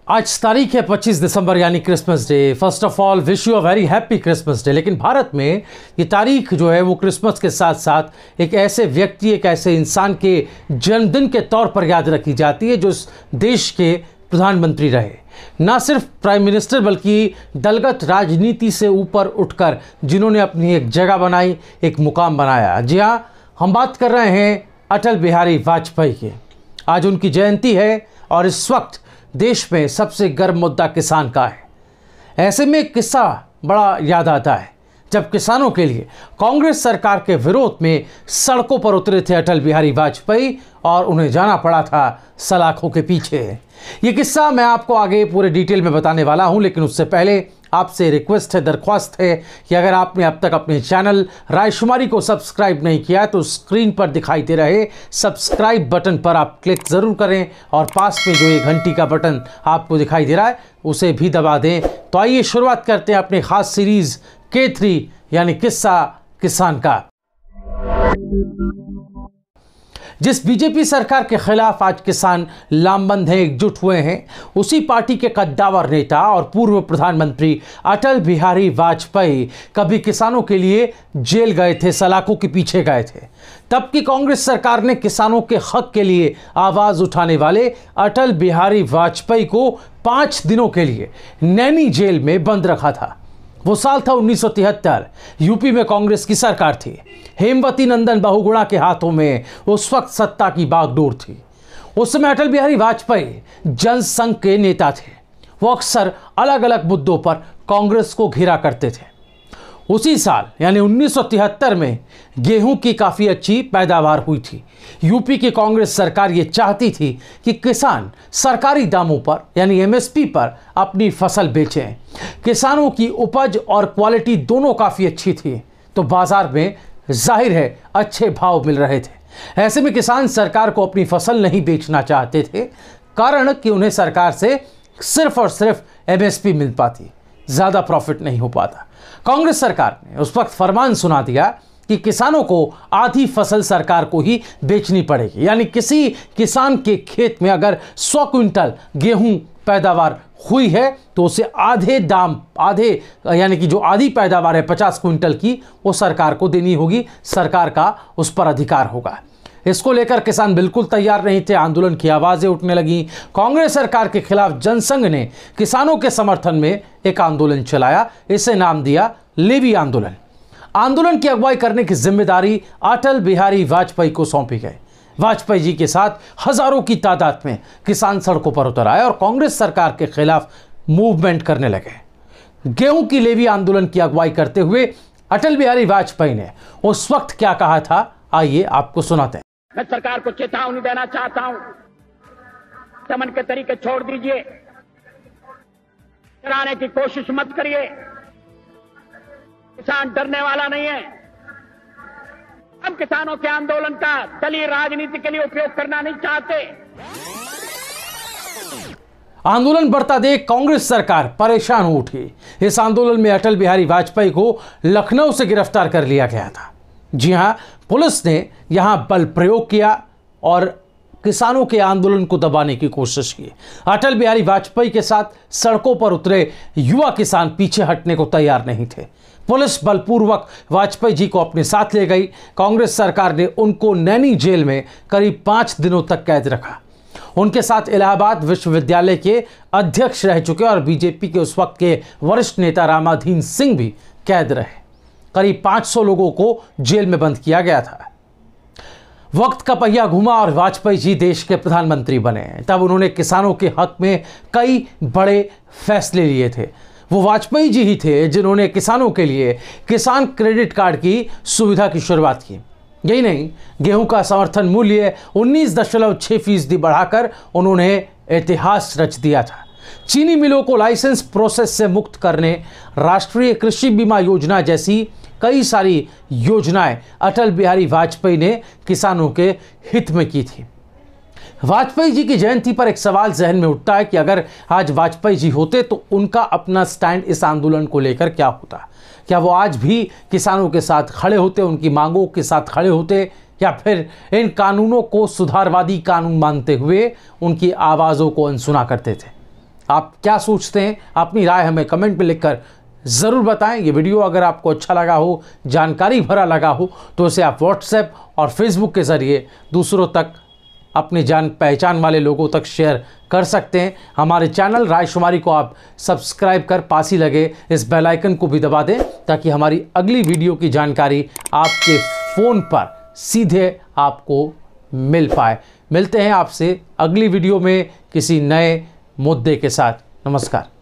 आज तारीख है 25 दिसंबर यानी Christmas day. First of all wish you a very happy Christmas day. लेकिन भारत में ये तारीख जो है वो क्रिसमस के साथ साथ एक ऐसे व्यक्ति, एक ऐसे इंसान के जन्मदिन के तौर पर याद रखी जाती है जो इस देश के प्रधानमंत्री रहे, ना सिर्फ प्राइम मिनिस्टर बल्कि दलगत राजनीति से ऊपर उठकर जिन्होंने अपनी एक जगह बनाई, एक मुकाम बनाया। जी हाँ, हम बात कर रहे हैं अटल बिहारी वाजपेयी की। आज उनकी जयंती है और इस वक्त देश में सबसे गर्म मुद्दा किसान का है। ऐसे में एक किस्सा बड़ा याद आता है जब किसानों के लिए कांग्रेस सरकार के विरोध में सड़कों पर उतरे थे अटल बिहारी वाजपेयी और उन्हें जाना पड़ा था सलाखों के पीछे। ये किस्सा मैं आपको आगे पूरे डिटेल में बताने वाला हूं, लेकिन उससे पहले आपसे रिक्वेस्ट है, दरख्वास्त है कि अगर आपने अब तक अपने चैनल रायशुमारी को सब्सक्राइब नहीं किया तो स्क्रीन पर दिखाई दे रहे सब्सक्राइब बटन पर आप क्लिक ज़रूर करें और पास में जो ये घंटी का बटन आपको दिखाई दे रहा है उसे भी दबा दें। तो आइए शुरुआत करते हैं अपने खास सीरीज़ K3 यानी किस्सा किसान का। जिस बीजेपी सरकार के खिलाफ आज किसान लामबंद हैं, एकजुट हुए हैं, उसी पार्टी के कद्दावर नेता और पूर्व प्रधानमंत्री अटल बिहारी वाजपेयी कभी किसानों के लिए जेल गए थे, सलाखों के पीछे गए थे। तब की कांग्रेस सरकार ने किसानों के हक के लिए आवाज उठाने वाले अटल बिहारी वाजपेयी को 5 दिनों के लिए नैनी जेल में बंद रखा था। वो साल था 1973। यूपी में कांग्रेस की सरकार थी। हेमवती नंदन बहुगुणा के हाथों में उस वक्त सत्ता की बागडोर थी। उस समय अटल बिहारी वाजपेयी जनसंघ के नेता थे। वो अक्सर अलग अलग मुद्दों पर कांग्रेस को घेरा करते थे। उसी साल यानी 1973 में गेहूं की काफ़ी अच्छी पैदावार हुई थी। यूपी की कांग्रेस सरकार ये चाहती थी कि किसान सरकारी दामों पर यानी एमएसपी पर अपनी फसल बेचें। किसानों की उपज और क्वालिटी दोनों काफ़ी अच्छी थी, तो बाजार में जाहिर है अच्छे भाव मिल रहे थे। ऐसे में किसान सरकार को अपनी फसल नहीं बेचना चाहते थे, कारण कि उन्हें सरकार से सिर्फ और सिर्फ एमएसपी मिल पाती, ज़्यादा प्रॉफिट नहीं हो पाता। कांग्रेस सरकार ने उस वक्त फरमान सुना दिया कि किसानों को आधी फसल सरकार को ही बेचनी पड़ेगी, यानी किसी किसान के खेत में अगर 100 क्विंटल गेहूं पैदावार हुई है तो उसे आधे यानी कि जो आधी पैदावार है 50 क्विंटल की, वो सरकार को देनी होगी, सरकार का उस पर अधिकार होगा। इसको लेकर किसान बिल्कुल तैयार नहीं थे। आंदोलन की आवाज़ें उठने लगी। कांग्रेस सरकार के खिलाफ जनसंघ ने किसानों के समर्थन में एक आंदोलन चलाया। इसे नाम दिया लेवी आंदोलन। आंदोलन की अगुवाई करने की जिम्मेदारी अटल बिहारी वाजपेयी को सौंपी गई। वाजपेयी जी के साथ हजारों की तादाद में किसान सड़कों पर उतर आए और कांग्रेस सरकार के खिलाफ मूवमेंट करने लगे। गेहूं की लेवी आंदोलन की अगुवाई करते हुए अटल बिहारी वाजपेयी ने उस वक्त क्या कहा था, आइए आपको सुनाते हैं। मैं सरकार को चेतावनी देना चाहता हूं, दमन के तरीके छोड़ दीजिए, डराने की कोशिश मत करिए। किसान डरने वाला नहीं है। हम किसानों के आंदोलन का दलीय राजनीति के लिए उपयोग करना नहीं चाहते। आंदोलन बढ़ता देख कांग्रेस सरकार परेशान हो उठी। इस आंदोलन में अटल बिहारी वाजपेयी को लखनऊ से गिरफ्तार कर लिया गया था। जी हां, पुलिस ने यहां बल प्रयोग किया और किसानों के आंदोलन को दबाने की कोशिश की। अटल बिहारी वाजपेयी के साथ सड़कों पर उतरे युवा किसान पीछे हटने को तैयार नहीं थे। पुलिस बलपूर्वक वाजपेयी जी को अपने साथ ले गई। कांग्रेस सरकार ने उनको नैनी जेल में करीब 5 दिनों तक कैद रखा। उनके साथ इलाहाबाद विश्वविद्यालय के अध्यक्ष रह चुके और बीजेपी के उस वक्त के वरिष्ठ नेता रामाधीन सिंह भी कैद रहे। करीब 500 लोगों को जेल में बंद किया गया था। वक्त का पहिया घुमा और वाजपेयी जी देश के प्रधानमंत्री बने। तब उन्होंने किसानों के हक में कई बड़े फैसले लिए थे। वो वाजपेयी जी ही थे जिन्होंने किसानों के लिए किसान क्रेडिट कार्ड की सुविधा की शुरुआत की। यही नहीं, गेहूं का समर्थन मूल्य 19.6% बढ़ाकर उन्होंने इतिहास रच दिया था। चीनी मिलों को लाइसेंस प्रोसेस से मुक्त करने, राष्ट्रीय कृषि बीमा योजना जैसी कई सारी योजनाएं अटल बिहारी वाजपेयी ने किसानों के हित में की थी। वाजपेयी जी की जयंती पर एक सवाल जहन में उठता है कि अगर आज वाजपेयी जी होते तो उनका अपना स्टैंड इस आंदोलन को लेकर क्या होता। क्या वो आज भी किसानों के साथ खड़े होते, उनकी मांगों के साथ खड़े होते, या फिर इन कानूनों को सुधारवादी कानून मानते हुए उनकी आवाज़ों को अनसुना करते थे। आप क्या सोचते हैं, अपनी राय हमें कमेंट में लिखकर ज़रूर बताएं। ये वीडियो अगर आपको अच्छा लगा हो, जानकारी भरा लगा हो, तो इसे आप व्हाट्सएप और फेसबुक के ज़रिए दूसरों तक, अपने जान पहचान वाले लोगों तक शेयर कर सकते हैं। हमारे चैनल रायशुमारी को आप सब्सक्राइब कर पास ही लगे इस बेल आइकन को भी दबा दें, ताकि हमारी अगली वीडियो की जानकारी आपके फ़ोन पर सीधे आपको मिल पाए। मिलते हैं आपसे अगली वीडियो में किसी नए मुद्दे के साथ। नमस्कार।